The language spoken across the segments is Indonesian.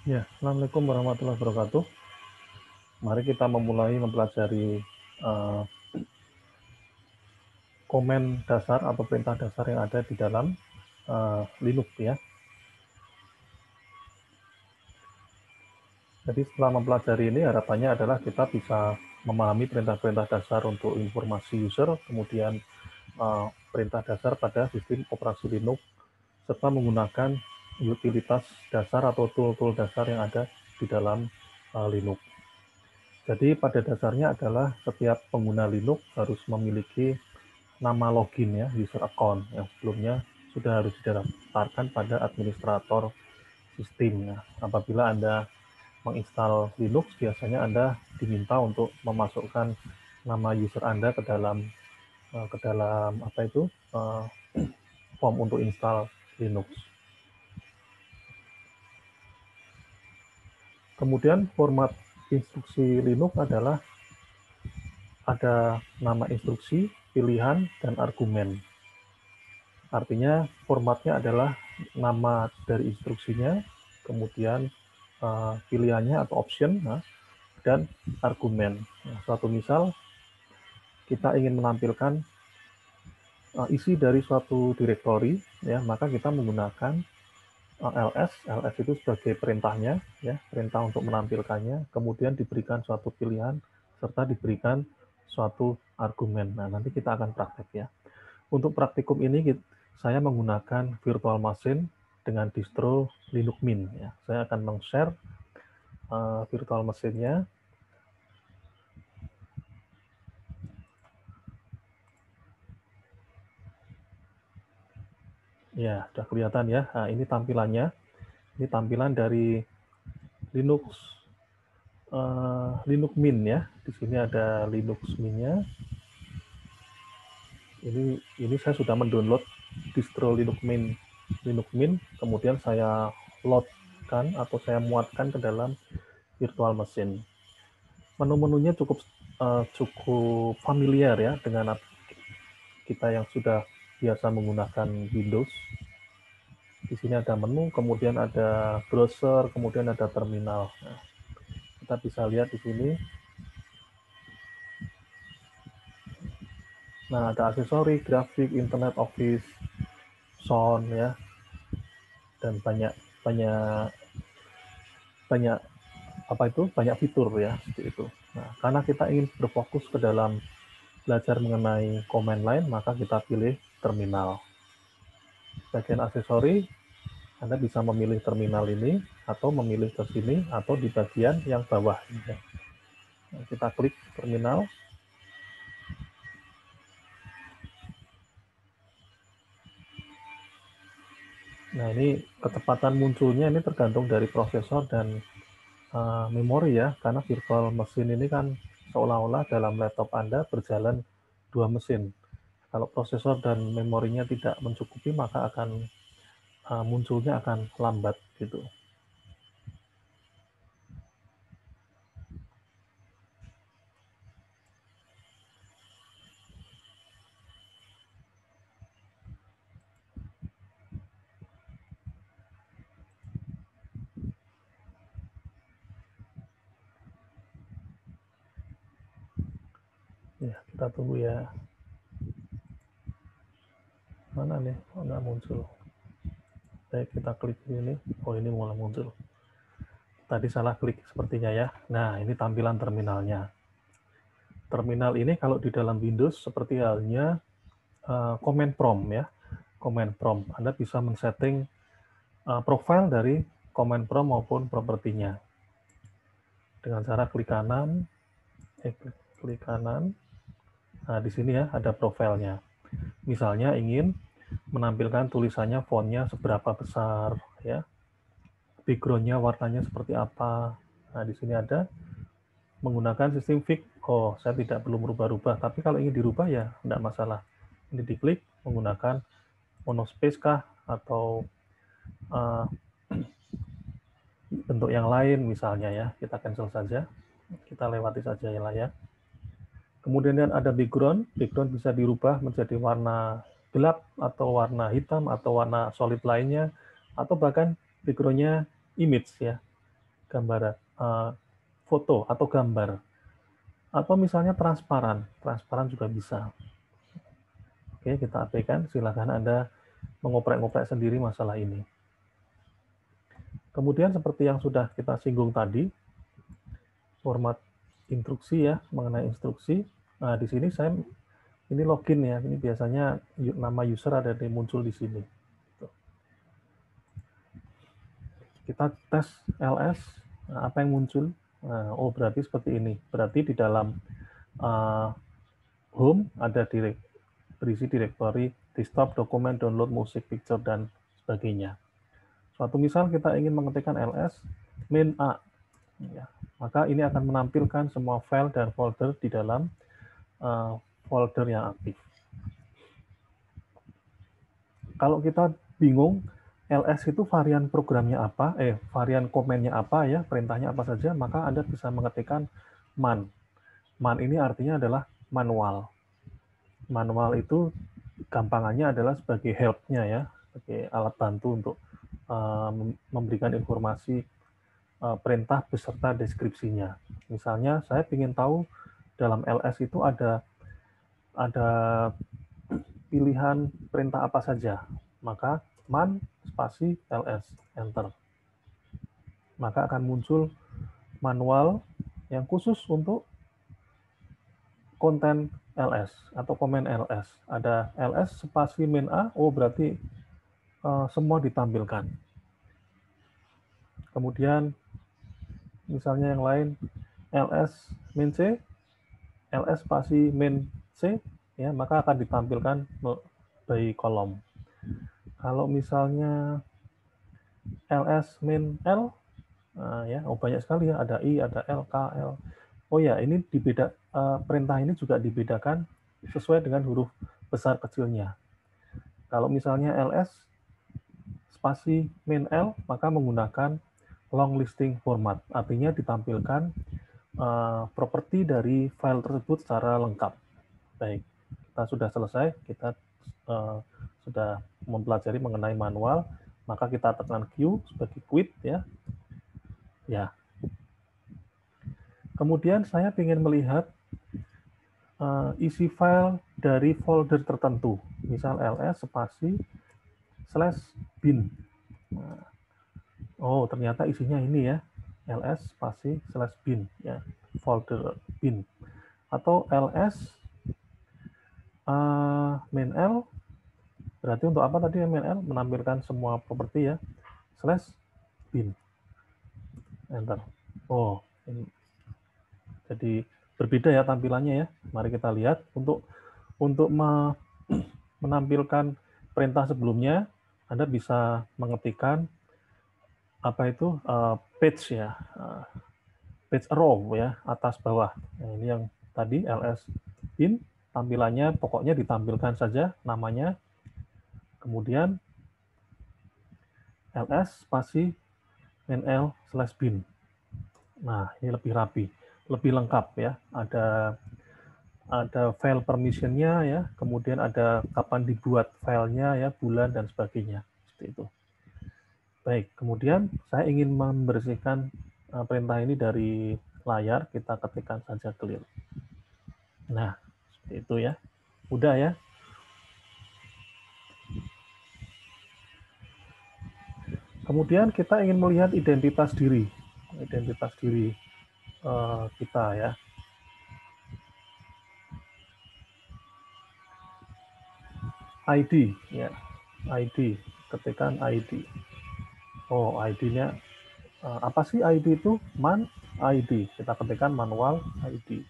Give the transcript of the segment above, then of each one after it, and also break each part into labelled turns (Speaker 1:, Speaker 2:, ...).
Speaker 1: Ya, Assalamualaikum warahmatullahi wabarakatuh. Mari kita memulai mempelajari uh, komen dasar atau perintah dasar yang ada di dalam Linux ya. Jadi setelah mempelajari ini harapannya adalah kita bisa memahami perintah-perintah dasar untuk informasi user, kemudian perintah dasar pada sistem operasi Linux, serta menggunakan utilitas dasar atau tool-tool dasar yang ada di dalam Linux. Jadi pada dasarnya adalah setiap pengguna Linux harus memiliki nama login ya, user account yang sebelumnya sudah harus didaftarkan pada administrator sistem. Nah, apabila Anda menginstal Linux, biasanya Anda diminta untuk memasukkan nama user Anda ke dalam apa itu form untuk install Linux. Kemudian format instruksi Linux adalah ada nama instruksi, pilihan, dan argumen. Artinya formatnya adalah nama dari instruksinya, kemudian pilihannya atau option, dan argumen. Nah, suatu misal, kita ingin menampilkan isi dari suatu direktori, ya, maka kita menggunakan ls itu sebagai perintahnya, ya, perintah untuk menampilkannya, kemudian diberikan suatu pilihan, serta diberikan suatu argumen. Nah, nanti kita akan praktek ya. Untuk praktikum ini saya menggunakan virtual machine dengan distro Linux Mint. Ya. Saya akan meng-share virtual machine-nya. Ya, sudah kelihatan ya. Nah, ini tampilannya. Ini tampilan dari Linux Mint ya. Di sini ada Linux Mint-nya. Ini saya sudah mendownload distro Linux Mint, kemudian saya loadkan atau saya muatkan ke dalam virtual machine. Menu-menunya cukup familiar ya dengan kita yang sudah biasa menggunakan Windows. Di sini ada menu, kemudian ada browser, kemudian ada terminal. Nah, kita bisa lihat di sini. Nah, ada aksesori, grafik, internet, office, sound ya, dan banyak banyak banyak apa itu banyak fitur ya seperti itu. Nah, karena kita ingin berfokus ke dalam belajar mengenai command line, maka kita pilih terminal. Bagian aksesori, Anda bisa memilih terminal ini, atau memilih ke sini, atau di bagian yang bawah. Nah, kita klik terminal. Nah, ini kecepatan munculnya ini tergantung dari prosesor dan memori ya, karena virtual machine ini kan seolah-olah dalam laptop Anda berjalan dua mesin. Kalau prosesor dan memorinya tidak mencukupi, maka munculnya akan lambat gitu. Ya, kita tunggu ya. Mana nih? Oh, nggak muncul. Baik, kita klik ini. Oh, ini mulai muncul. Tadi salah klik sepertinya ya. Nah, ini tampilan terminalnya. Terminal ini kalau di dalam Windows seperti halnya command prompt ya. Command prompt. Anda bisa men-setting profile dari command prompt maupun propertinya. Dengan cara klik kanan, klik kanan. Nah, di sini ya ada profilnya. Misalnya ingin menampilkan tulisannya fontnya seberapa besar ya. Backgroundnya warnanya seperti apa. Nah, di sini ada menggunakan sistem fix. Oh, saya tidak perlu merubah-rubah. Tapi kalau ingin dirubah ya tidak masalah. Ini diklik menggunakan monospace kah atau uh, bentuk yang lain misalnya ya. Kita cancel saja. Kita lewati saja ya. Kemudian ada background. Background bisa dirubah menjadi warna gelap atau warna hitam atau warna solid lainnya atau bahkan backgroundnya image ya. gambar foto atau gambar, atau misalnya transparan juga bisa. Oke, kita abaikan, silakan Anda mengoprek-ngoprek sendiri masalah ini. Kemudian seperti yang sudah kita singgung tadi, format instruksi ya, mengenai instruksi. Nah, di sini saya ini login ya, ini biasanya nama user ada yang muncul di sini. Kita tes ls, nah, apa yang muncul? Nah, oh berarti seperti ini. Berarti di dalam home ada berisi direktori desktop, dokumen, download, musik, picture, dan sebagainya. Suatu misal kita ingin mengetikkan ls min a, ya, maka ini akan menampilkan semua file dan folder di dalam folder yang aktif. Kalau kita bingung ls itu varian programnya apa, varian komennya apa ya, perintahnya apa saja, maka Anda bisa mengetikkan man. Man ini artinya adalah manual. Manual itu gampangannya adalah sebagai help-nya ya, sebagai alat bantu untuk memberikan informasi perintah beserta deskripsinya. Misalnya saya ingin tahu dalam ls itu ada pilihan perintah apa saja, maka man spasi ls, enter. Maka akan muncul manual yang khusus untuk konten ls atau komen ls. Ada ls spasi min a, oh berarti semua ditampilkan. Kemudian misalnya yang lain ls min c, ls spasi min c, ya maka akan ditampilkan by kolom. Kalau misalnya ls min l, ya, oh banyak sekali ya, ada i, ada l, k, l. Oh ya, ini perintah ini juga dibedakan sesuai dengan huruf besar kecilnya. Kalau misalnya ls spasi min l, maka menggunakan long listing format, artinya ditampilkan properti dari file tersebut secara lengkap. Baik, kita sudah selesai, kita sudah mempelajari mengenai manual, maka kita tekan Q sebagai quit ya. Ya. Kemudian saya ingin melihat isi file dari folder tertentu, misal ls spasi /bin. Nah, oh ternyata isinya ini ya, ls spasi /bin ya, folder bin, atau ls min l, berarti untuk apa tadi min l? Menampilkan semua properti ya, /bin, enter. Oh ini jadi berbeda ya tampilannya ya. Mari kita lihat untuk menampilkan perintah sebelumnya, Anda bisa mengetikkan apa itu page ya, page row ya, atas bawah. Nah, ini yang tadi ls bin, tampilannya pokoknya ditampilkan saja namanya, kemudian ls spasi min l /bin. Nah ini lebih rapi, lebih lengkap ya, ada file permission-nya ya, kemudian ada kapan dibuat filenya ya, bulan dan sebagainya, seperti itu. Baik, kemudian saya ingin membersihkan perintah ini dari layar, kita ketikkan saja clear. Nah, seperti itu ya. Udah ya. Kemudian kita ingin melihat identitas diri kita ya. ID ya, ID, ketikkan ID. Oh, ID-nya apa sih ID itu? Man ID, kita ketikkan manual ID.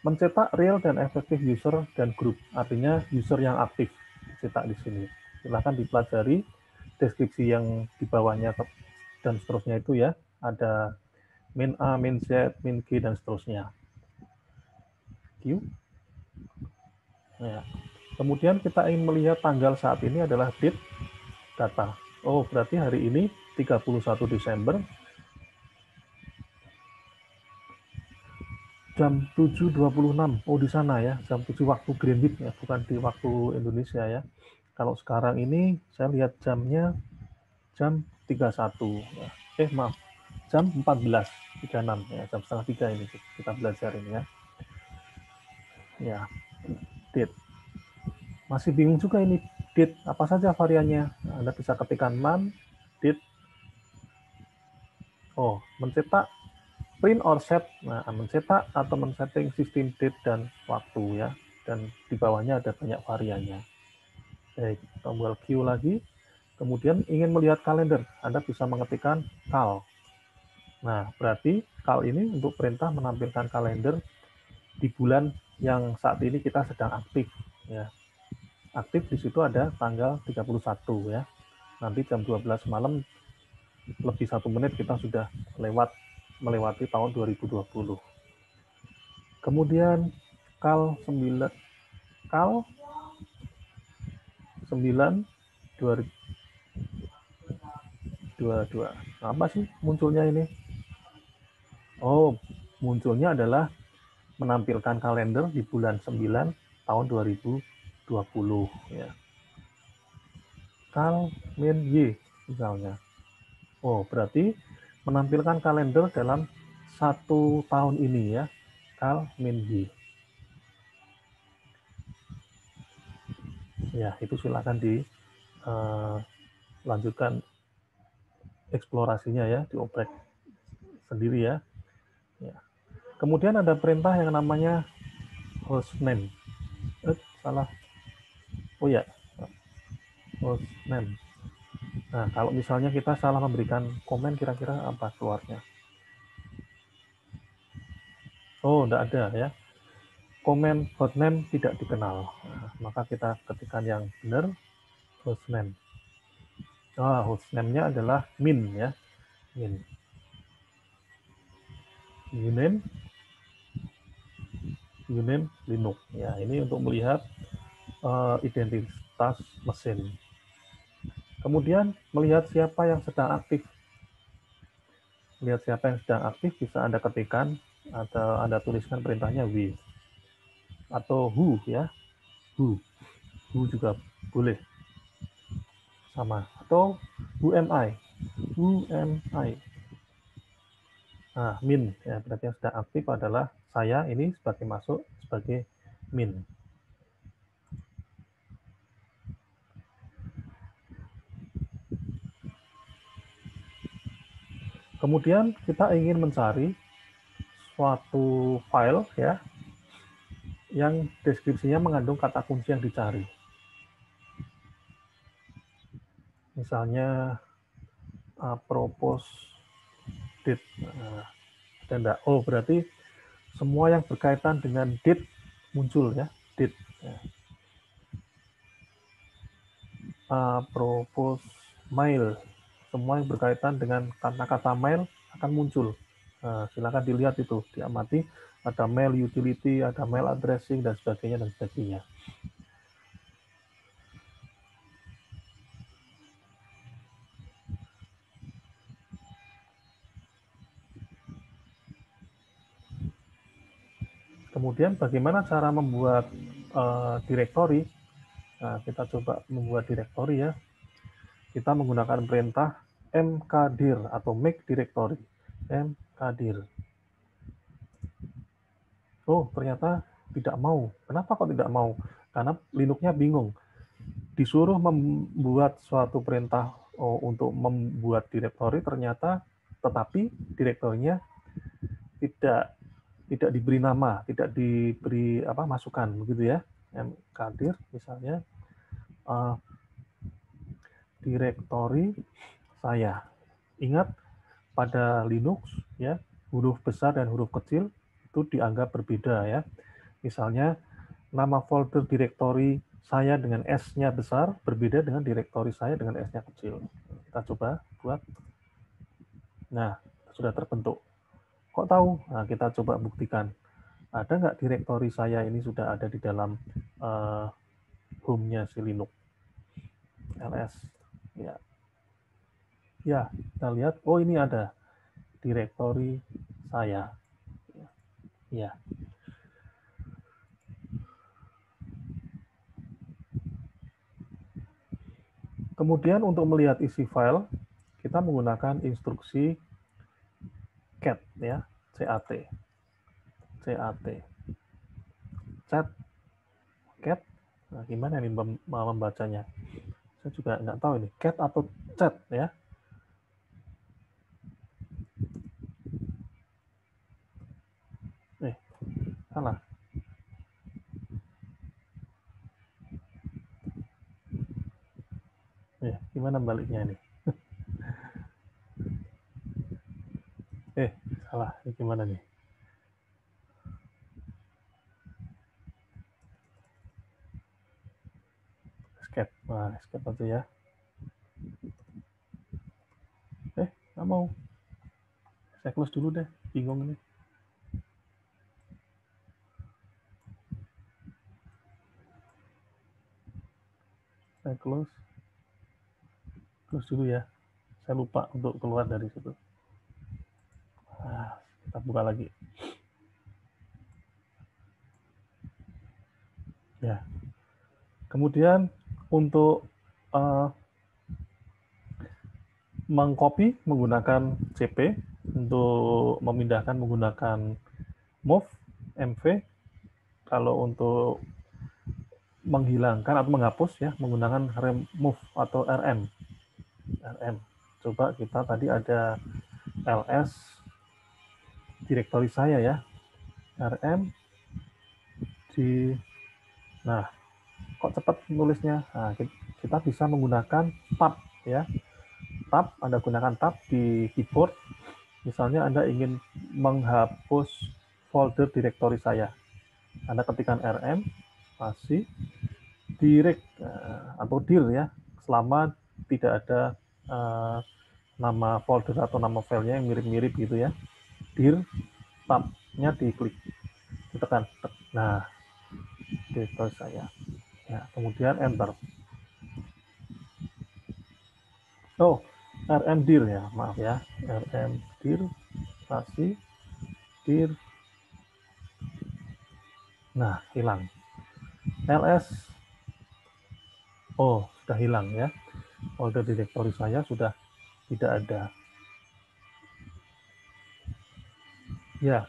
Speaker 1: Mencetak real dan efektif user dan grup, artinya user yang aktif cetak di sini. Silahkan dipelajari deskripsi yang di bawahnya dan seterusnya itu ya, ada min A, min Z, min G dan seterusnya. Q. Ya. Kemudian kita ingin melihat tanggal saat ini adalah date data. Oh, berarti hari ini 31 Desember jam 7.26. Oh, di sana ya, jam 7 waktu Greenwich ya, bukan di waktu Indonesia ya. Kalau sekarang ini saya lihat jamnya jam 31 ya. Maaf, jam 14.36 ya, jam setengah 3 ini kita belajar ini ya. Ya, date. Masih bingung juga ini date apa saja variannya. Anda bisa ketikkan month, date. Oh, mencetak, print or set. Nah, mencetak atau men-setting sistem date dan waktu ya. Dan di bawahnya ada banyak variannya. Baik, tombol Q lagi. Kemudian ingin melihat kalender, Anda bisa mengetikkan cal. Nah, berarti cal ini untuk perintah menampilkan kalender di bulan yang saat ini kita sedang aktif ya. Aktif di situ ada tanggal 31 ya. Nanti jam 12 malam lebih 1 menit kita sudah melewati tahun 2020. Kemudian cal 9 cal 9 2022. Apa sih munculnya ini? Oh, munculnya adalah menampilkan kalender di bulan 9 tahun 2020 ya. Cal min Y misalnya. Oh, berarti menampilkan kalender dalam 1 tahun ini ya. Cal min Y. Ya, itu silakan dilanjutkan eksplorasinya ya, dioprek sendiri ya. Ya. Kemudian ada perintah yang namanya hostname. Salah. Oh ya, hostname. Nah, kalau misalnya kita salah memberikan komen, kira-kira apa keluarnya? Oh, tidak ada ya. Komen hostname tidak dikenal. Nah, maka kita ketikkan yang benar, hostname. Hostname-nya adalah min ya. Min. Uname Linux. Ya, ini untuk melihat identitas mesin. Kemudian melihat siapa yang sedang aktif. Lihat siapa yang sedang aktif bisa Anda ketikkan atau Anda tuliskan perintahnya w atau who ya. Who juga boleh sama, atau who am I. Nah, min ya, berarti yang sedang aktif adalah saya, ini sebagai masuk sebagai min. Kemudian kita ingin mencari suatu file ya yang deskripsinya mengandung kata kunci yang dicari. Misalnya propose date. Nah, oh, berarti semua yang berkaitan dengan date muncul ya, date. Ya. Propose mail. Semua yang berkaitan dengan kata-kata mail akan muncul. Nah, silakan dilihat itu, diamati. Ada mail utility, ada mail addressing, dan sebagainya, dan sebagainya. Kemudian bagaimana cara membuat directory? Nah, kita coba membuat directory ya. Kita menggunakan perintah mkdir atau make directory. Mkdir. Oh, ternyata tidak mau. Kenapa kok tidak mau? Karena Linux-nya bingung. Disuruh membuat suatu perintah untuk membuat directory, ternyata tetapi direktorinya tidak diberi nama, tidak diberi masukan, begitu ya. Mkdir misalnya direktori saya. Ingat pada Linux ya, huruf besar dan huruf kecil itu dianggap berbeda ya. Misalnya nama folder direktori saya dengan S-nya besar berbeda dengan direktori saya dengan S-nya kecil. Kita coba buat. Nah, sudah terbentuk. Kok tahu? Nah, kita coba buktikan. Ada nggak direktori saya ini sudah ada di dalam home-nya si Linux? ls. Ya. Ya, kita lihat. Oh, ini ada direktori saya. Ya. Kemudian untuk melihat isi file, kita menggunakan instruksi cat ya, cat, cat. Nah, gimana nih membacanya? Saya juga nggak tahu ini cat atau chat ya. Salah. Gimana baliknya nih? Salah. Ini gimana nih? Escape. Nah, escape aja ya. Nggak mau. Saya close dulu deh. Bingung nih. Saya close dulu ya. Saya lupa untuk keluar dari situ. Nah, kita buka lagi. Ya. Kemudian untuk mengcopy menggunakan CP, untuk memindahkan menggunakan move, MV. Kalau untuk menghilangkan atau menghapus ya menggunakan remove atau RM. Coba kita tadi ada ls direktori saya ya, RM di, nah kok cepat nulisnya. Nah, kita bisa menggunakan tab ya, tab. Anda gunakan tab di keyboard. Misalnya Anda ingin menghapus folder direktori saya, Anda ketikkan RM spasi direct atau dir ya, selama tidak ada nama folder atau nama filenya yang mirip-mirip gitu ya. Dir, tabnya diklik, ditekan. Nah, direktori saya. Ya, kemudian enter. Oh, RM dir ya, maaf ya. RM dir spasi dir. Nah, hilang. ls, oh sudah hilang ya, folder direktori saya sudah tidak ada ya.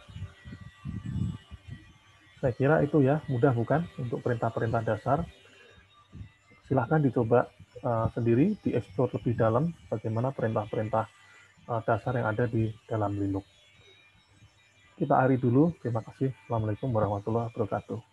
Speaker 1: Saya kira itu ya, mudah bukan untuk perintah-perintah dasar. Silahkan dicoba sendiri, dieksplor lebih dalam bagaimana perintah-perintah dasar yang ada di dalam Linux. Kita akhiri dulu. Terima kasih. Assalamualaikum warahmatullahi wabarakatuh.